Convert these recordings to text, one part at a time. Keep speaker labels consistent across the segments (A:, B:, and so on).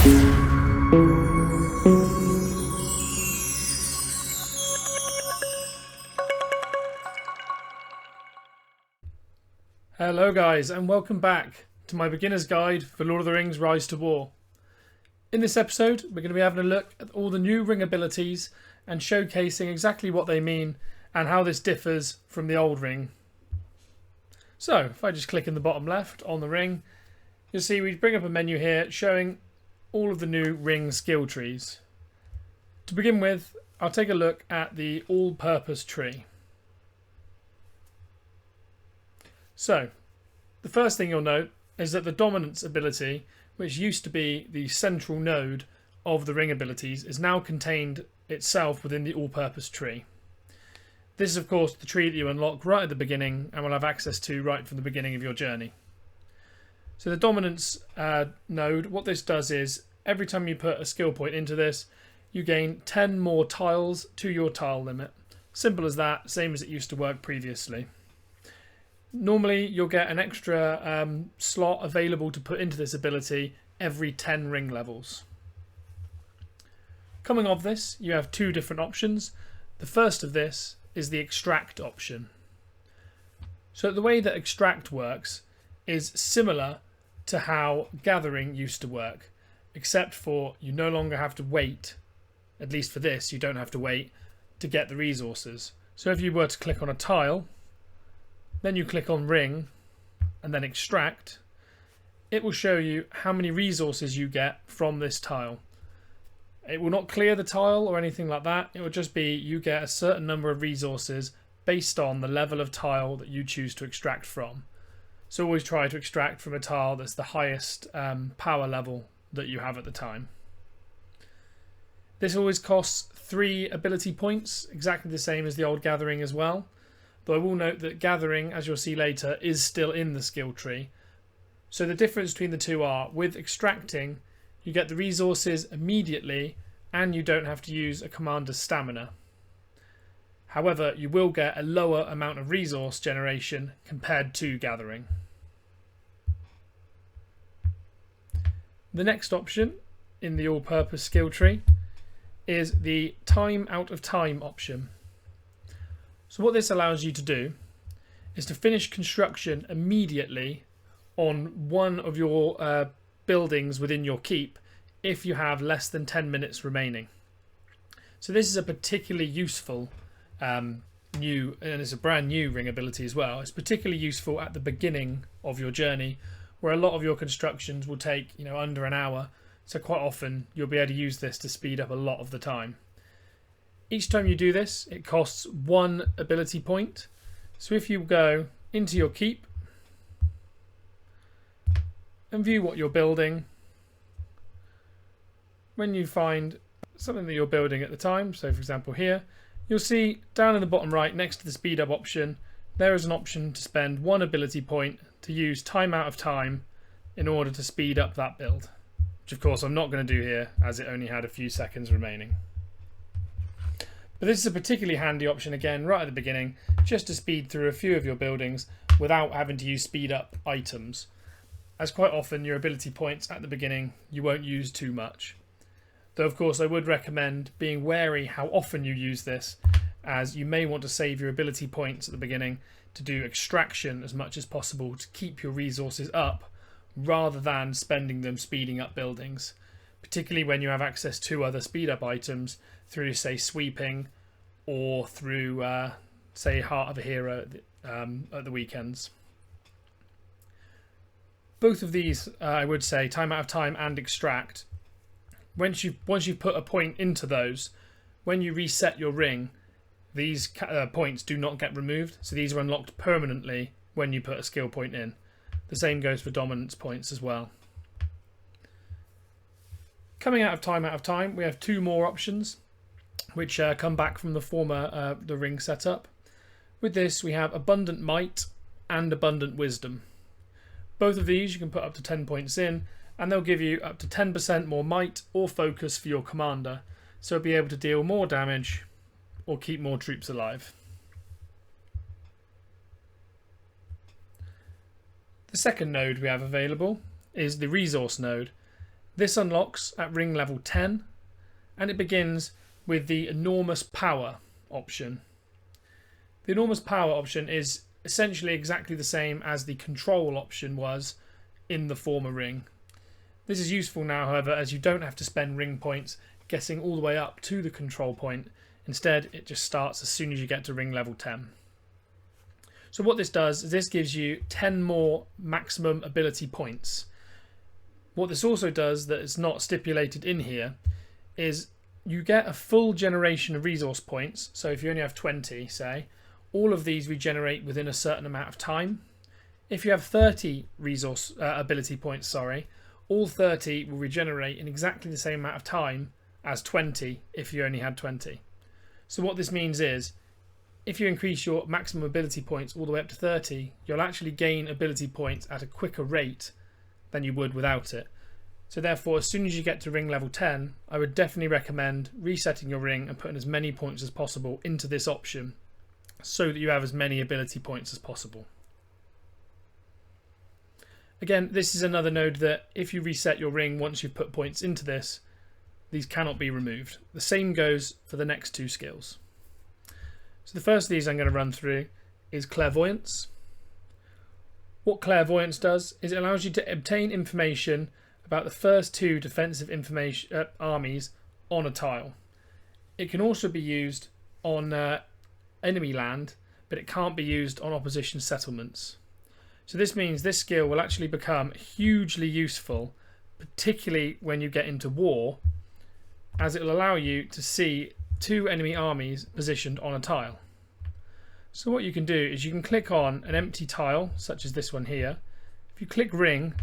A: Hello guys, and welcome back to my beginner's guide for Lord of the Rings Rise to War. In this episode we're going to be having a look at all the new ring abilities and showcasing exactly what they mean and how this differs from the old ring. So if I just click in the bottom left on the ring, you'll see we bring up a menu here showing all of the new ring skill trees. To begin with, I'll take a look at the all-purpose tree. So, the first thing you'll note is that the dominance ability, which used to be the central node of the ring abilities, is now contained itself within the all-purpose tree. This is of course the tree that you unlock right at the beginning and will have access to right from the beginning of your journey. So the dominance node, what this does is every time you put a skill point into this, you gain 10 more tiles to your tile limit. Simple as that, same as it used to work previously. Normally you'll get an extra slot available to put into this ability every 10 ring levels. Coming off this, you have two different options. The first of this is the extract option. So the way that extract works is similar to how gathering used to work, except for you no longer have to wait, at least for this, you don't have to wait to get the resources. So if you were to click on a tile, then you click on ring and then extract, it will show you how many resources you get from this tile. It will not clear the tile or anything like that. It will just be you get a certain number of resources based on the level of tile that you choose to extract from. So always try to extract from a tile that's the highest power level that you have at the time. This always costs 3 ability points, exactly the same as the old gathering as well. Though I will note that gathering, as you'll see later, is still in the skill tree. So the difference between the two are, with extracting, you get the resources immediately and you don't have to use a commander's stamina. However, you will get a lower amount of resource generation compared to gathering. The next option in the all-purpose skill tree is the time out of time option. So what this allows you to do is to finish construction immediately on one of your buildings within your keep if you have less than 10 minutes remaining. So this is a particularly useful and it's a brand new ring ability as well. It's particularly useful at the beginning of your journey where a lot of your constructions will take under an hour. So quite often you'll be able to use this to speed up a lot of the time. Each time you do this, it costs 1 ability point. So if you go into your keep and view what you're building, when you find something that you're building at the time, so for example here, you'll see down in the bottom right next to the speed up option, there is an option to spend 1 ability point to use time out of time in order to speed up that build, which of course I'm not going to do here as it only had a few seconds remaining. But this is a particularly handy option again right at the beginning, just to speed through a few of your buildings without having to use speed up items, as quite often your ability points at the beginning you won't use too much. Though of course I would recommend being wary how often you use this, as you may want to save your ability points at the beginning to do extraction as much as possible to keep your resources up rather than spending them speeding up buildings, particularly when you have access to other speed up items through, say, sweeping or through, say, Heart of a Hero at the weekends. Both of these, I would say, time out of time and extract, once you've put a point into those, when you reset your ring, these points do not get removed, so these are unlocked permanently when you put a skill point in. The same goes for dominance points as well. Coming out of time, we have 2 more options which come back from the former the ring setup. With this we have Abundant Might and Abundant Wisdom. Both of these you can put up to 10 points in and they'll give you up to 10% more might or focus for your commander, so be able to deal more damage or keep more troops alive. The second node we have available is the resource node, This unlocks at ring level 10, and it begins with the enormous power option. The enormous power option is essentially exactly the same as the control option was in the former ring. This is useful now, however, as you don't have to spend ring points getting all the way up to the control point. Instead, it just starts as soon as you get to ring level 10. So what this does is this gives you 10 more maximum ability points. What this also does that is not stipulated in here is you get a full generation of resource points. So if you only have 20, say, all of these regenerate within a certain amount of time. If you have 30 resource ability points, all 30 will regenerate in exactly the same amount of time as 20 if you only had 20. So what this means is, if you increase your maximum ability points all the way up to 30, you'll actually gain ability points at a quicker rate than you would without it. So therefore, as soon as you get to ring level 10, I would definitely recommend resetting your ring and putting as many points as possible into this option so that you have as many ability points as possible. Again, this is another node that if you reset your ring once you've put points into this, these cannot be removed. The same goes for the next two skills. So the first of these I'm going to run through is Clairvoyance. What Clairvoyance does is it allows you to obtain information about the first two defensive armies on a tile. It can also be used on enemy land, but it can't be used on opposition settlements. So this means this skill will actually become hugely useful, particularly when you get into war, as it will allow you to see two enemy armies positioned on a tile. So what you can do is you can click on an empty tile, such as this one here. If you click ring,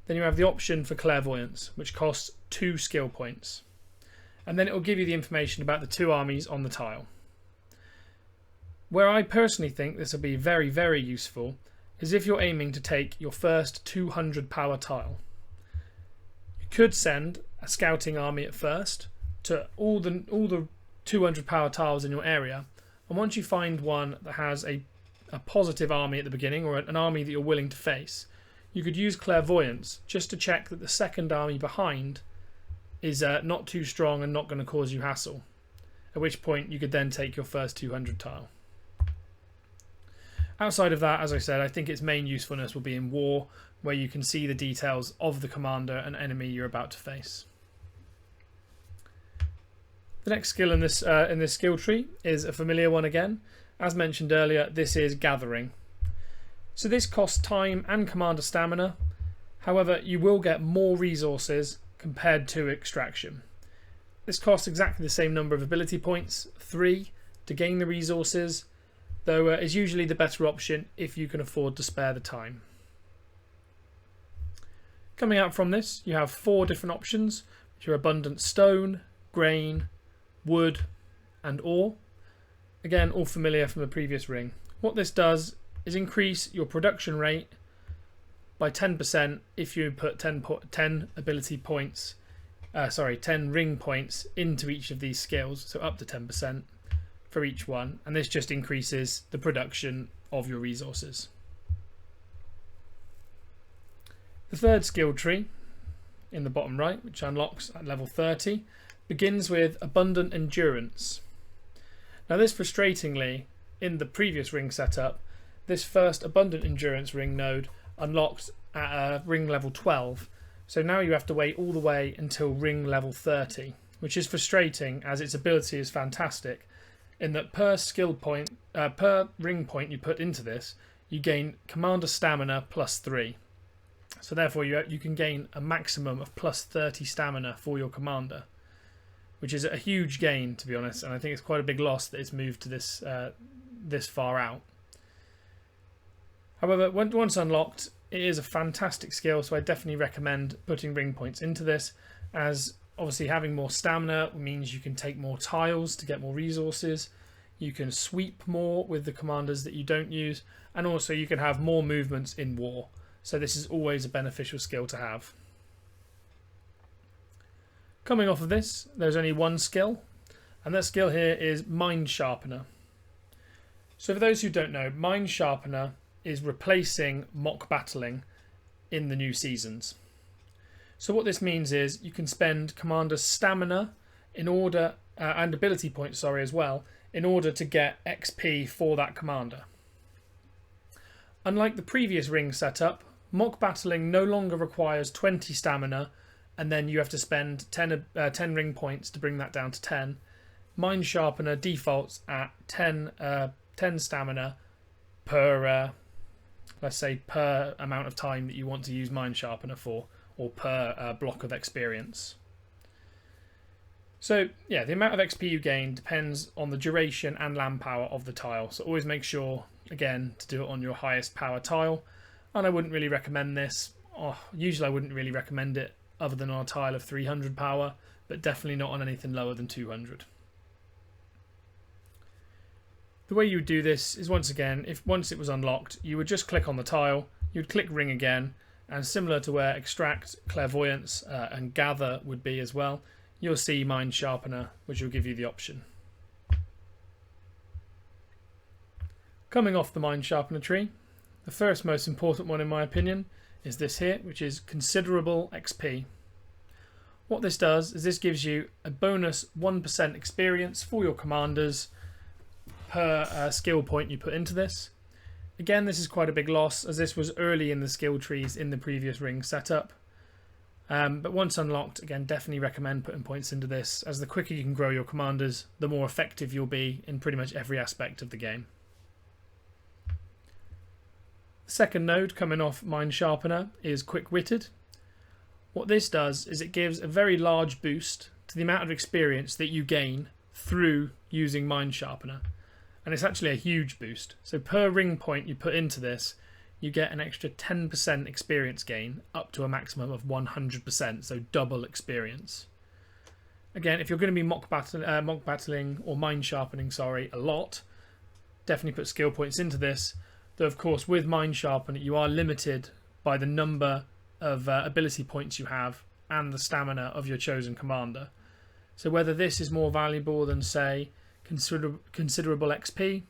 A: then you have the option for Clairvoyance, which costs 2 skill points. And then it will give you the information about the two armies on the tile. Where I personally think this will be very, very useful is if you're aiming to take your first 200 power tile. You could send a scouting army at first to all the 200 power tiles in your area, and once you find one that has a positive army at the beginning, or an army that you're willing to face, you could use Clairvoyance just to check that the second army behind is not too strong and not going to cause you hassle, at which point you could then take your first 200 tile. Outside of that, as I said, I think its main usefulness will be in war, where you can see the details of the commander and enemy you're about to face. The next skill in this skill tree is a familiar one again. As mentioned earlier, this is Gathering. So this costs time and commander stamina. However, you will get more resources compared to Extraction. This costs exactly the same number of ability points, 3, to gain the resources, though is usually the better option if you can afford to spare the time. Coming out from this, you have 4 different options, which are abundant stone, grain, wood and ore. Again, all familiar from the previous ring. What this does is increase your production rate by 10% if you put 10 ability points, 10 ring points into each of these skills, so up to 10% for each one, and this just increases the production of your resources. The third skill tree in the bottom right, which unlocks at level 30, begins with Abundant Endurance. Now this, frustratingly, in the previous ring setup, this first Abundant Endurance ring node unlocked at ring level 12, so now you have to wait all the way until ring level 30, which is frustrating as its ability is fantastic in that per ring point you put into this, you gain commander stamina plus 3. So therefore you can gain a maximum of plus 30 stamina for your commander, which is a huge gain, to be honest, and I think it's quite a big loss that it's moved to this far out. However, once unlocked, it is a fantastic skill, so I definitely recommend putting ring points into this, as obviously having more stamina means you can take more tiles to get more resources, you can sweep more with the commanders that you don't use, and also you can have more movements in war, so this is always a beneficial skill to have. Coming off of this, there's only one skill, and that skill here is Mind Sharpener. So for those who don't know, Mind Sharpener is replacing mock battling in the new seasons. So what this means is you can spend commander stamina in order and ability points, sorry, as well, in order to get XP for that commander. Unlike the previous ring setup, mock battling no longer requires 20 stamina and then you have to spend 10 ring points to bring that down to 10. Mind Sharpener defaults at 10 stamina per, let's say, per amount of time that you want to use Mind Sharpener for, or per block of experience. So yeah, the amount of XP you gain depends on the duration and land power of the tile. So always make sure, again, to do it on your highest power tile. And I wouldn't really recommend this. Usually I wouldn't really recommend it other than on a tile of 300 power, but definitely not on anything lower than 200. The way you would do this is, once again, once it was unlocked, you would just click on the tile, you'd click ring again, and similar to where extract, clairvoyance and gather would be as well, you'll see Mind Sharpener, which will give you the option. Coming off the Mind Sharpener tree, the first most important one in my opinion is this here, which is considerable XP. What this does is this gives you a bonus 1% experience for your commanders per skill point you put into this. Again, this is quite a big loss as this was early in the skill trees in the previous ring setup. But once unlocked, again, definitely recommend putting points into this, as the quicker you can grow your commanders, the more effective you'll be in pretty much every aspect of the game. The second node coming off Mind Sharpener is Quick-Witted. What this does is it gives a very large boost to the amount of experience that you gain through using Mind Sharpener. And it's actually a huge boost. So per ring point you put into this, you get an extra 10% experience gain up to a maximum of 100%, so double experience. Again, if you're going to be mock battling or mind sharpening, a lot, definitely put skill points into this. Though of course with Mind Sharpener you are limited by the number of ability points you have and the stamina of your chosen commander. So whether this is more valuable than, say, considerable XP,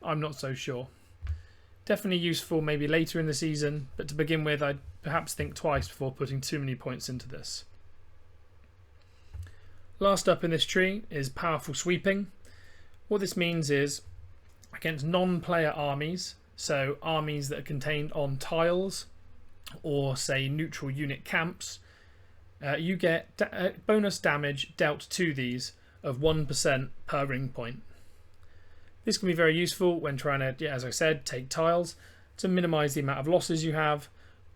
A: I'm not so sure. Definitely useful maybe later in the season, but to begin with I'd perhaps think twice before putting too many points into this. Last up in this tree is Powerful Sweeping. What this means is against non-player armies, so armies that are contained on tiles or say neutral unit camps, you get bonus damage dealt to these of 1% per ring point. This can be very useful when trying to, as I said, take tiles to minimise the amount of losses you have,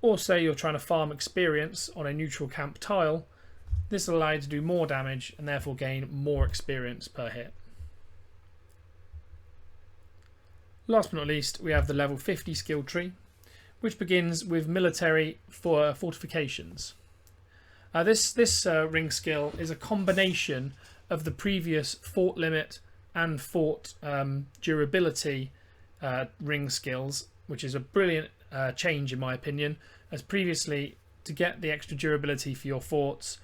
A: or say you're trying to farm experience on a neutral camp tile. This will allow you to do more damage and therefore gain more experience per hit. Last but not least, we have the level 50 skill tree, which begins with military fortifications. This ring skill is a combination of the previous fort limit and fort durability ring skills, which is a brilliant change in my opinion, as previously to get the extra durability for your forts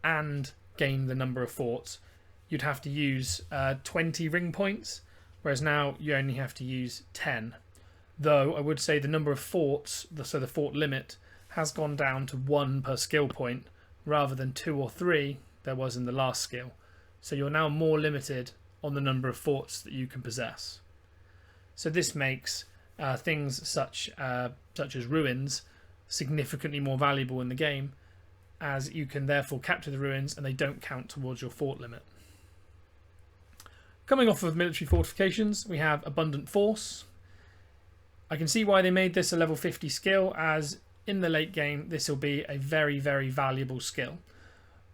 A: and gain the number of forts you'd have to use 20 ring points, whereas now you only have to use 10. Though I would say the number of forts, so the fort limit, has gone down to 1 per skill point rather than 2 or 3 there was in the last skill. So you're now more limited on the number of forts that you can possess. So this makes things such as ruins significantly more valuable in the game, as you can therefore capture the ruins and they don't count towards your fort limit. Coming off of military fortifications, we have Abundant Force. I can see why they made this a level 50 skill, as in the late game this will be a very, very valuable skill.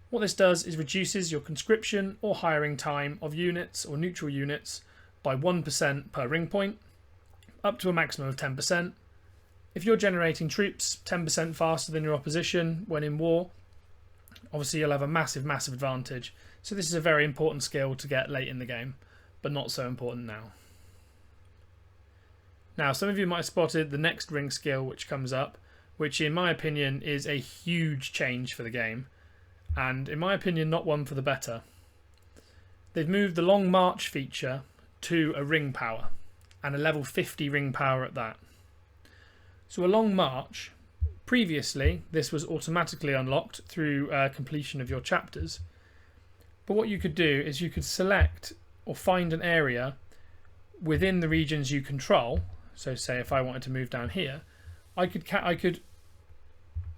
A: What this does is reduces your conscription or hiring time of units or neutral units by 1% per ring point, up to a maximum of 10%. If you're generating troops 10% faster than your opposition when in war, obviously you'll have a massive advantage. So this is a very important skill to get late in the game, but not so important now. Now, some of you might have spotted the next ring skill which comes up, which in my opinion is a huge change for the game, and in my opinion not one for the better. They've moved the Long March feature to a ring power, and a level 50 ring power at that. So a long march Previously, this was automatically unlocked through completion of your chapters. But what you could do is you could select or find an area within the regions you control. So say if I wanted to move down here, I could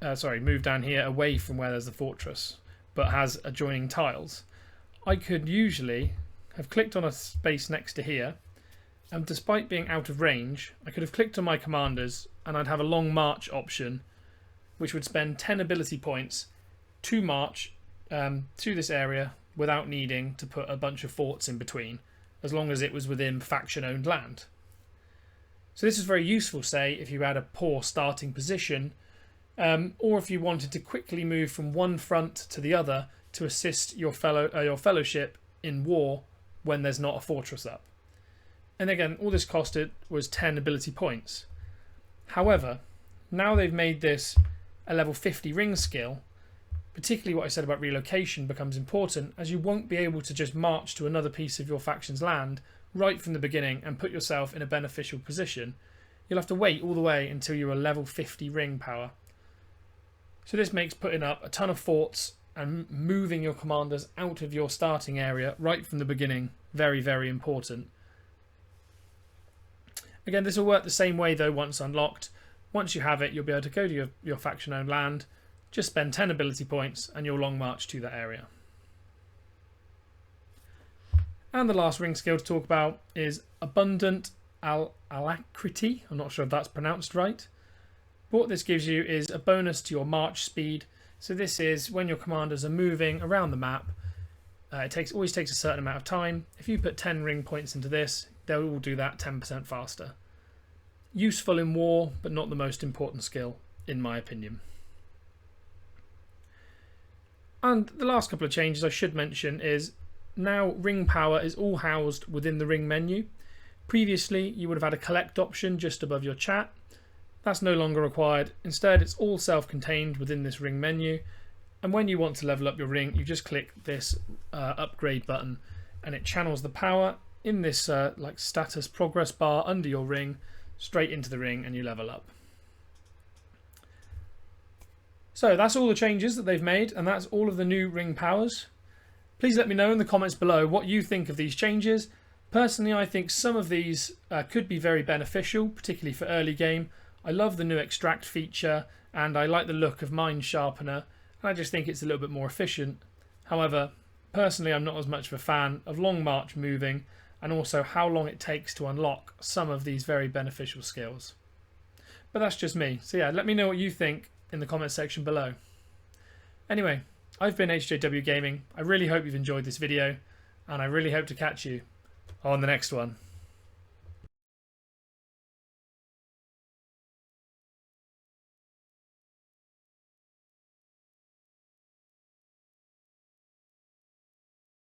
A: move down here away from where there's the fortress, but has adjoining tiles. I could usually have clicked on a space next to here, and despite being out of range, I could have clicked on my commanders and I'd have a long march option, which would spend 10 ability points to march to this area without needing to put a bunch of forts in between, as long as it was within faction-owned land. So this is very useful, say, if you had a poor starting position, or if you wanted to quickly move from one front to the other to assist your fellowship in war when there's not a fortress up. And again, all this costed was 10 ability points. However, now they've made this a level 50 ring skill, particularly what I said about relocation becomes important, as you won't be able to just march to another piece of your faction's land right from the beginning and put yourself in a beneficial position. You'll have to wait all the way until you're a level 50 ring power. So this makes putting up a ton of forts and moving your commanders out of your starting area right from the beginning very, very important. Again, this will work the same way though once unlocked. Once you have it, you'll be able to go to your faction-owned land, just spend 10 ability points and you'll long march to that area. And the last ring skill to talk about is Abundant Alacrity. I'm not sure if that's pronounced right. But what this gives you is a bonus to your march speed. So this is when your commanders are moving around the map. It always takes a certain amount of time. If you put 10 ring points into this, they'll all do that 10% faster. Useful in war, but not the most important skill, in my opinion. And the last couple of changes I should mention is now ring power is all housed within the ring menu. Previously, you would have had a collect option just above your chat. That's no longer required. Instead, it's all self-contained within this ring menu. And when you want to level up your ring, you just click this upgrade button and it channels the power in this like status progress bar under your ring straight into the ring and you level up. So that's all the changes that they've made, and that's all of the new ring powers. Please let me know in the comments below what you think of these changes. Personally, I think some of these could be very beneficial, particularly for early game. I love the new extract feature and I like the look of Mind Sharpener, and I just think it's a little bit more efficient. However, personally I'm not as much of a fan of long march moving and also how long it takes to unlock some of these very beneficial skills. But that's just me, so yeah, let me know what you think in the comment section below. Anyway, I've been HJW Gaming. I really hope you've enjoyed this video and I really hope to catch you on the next one.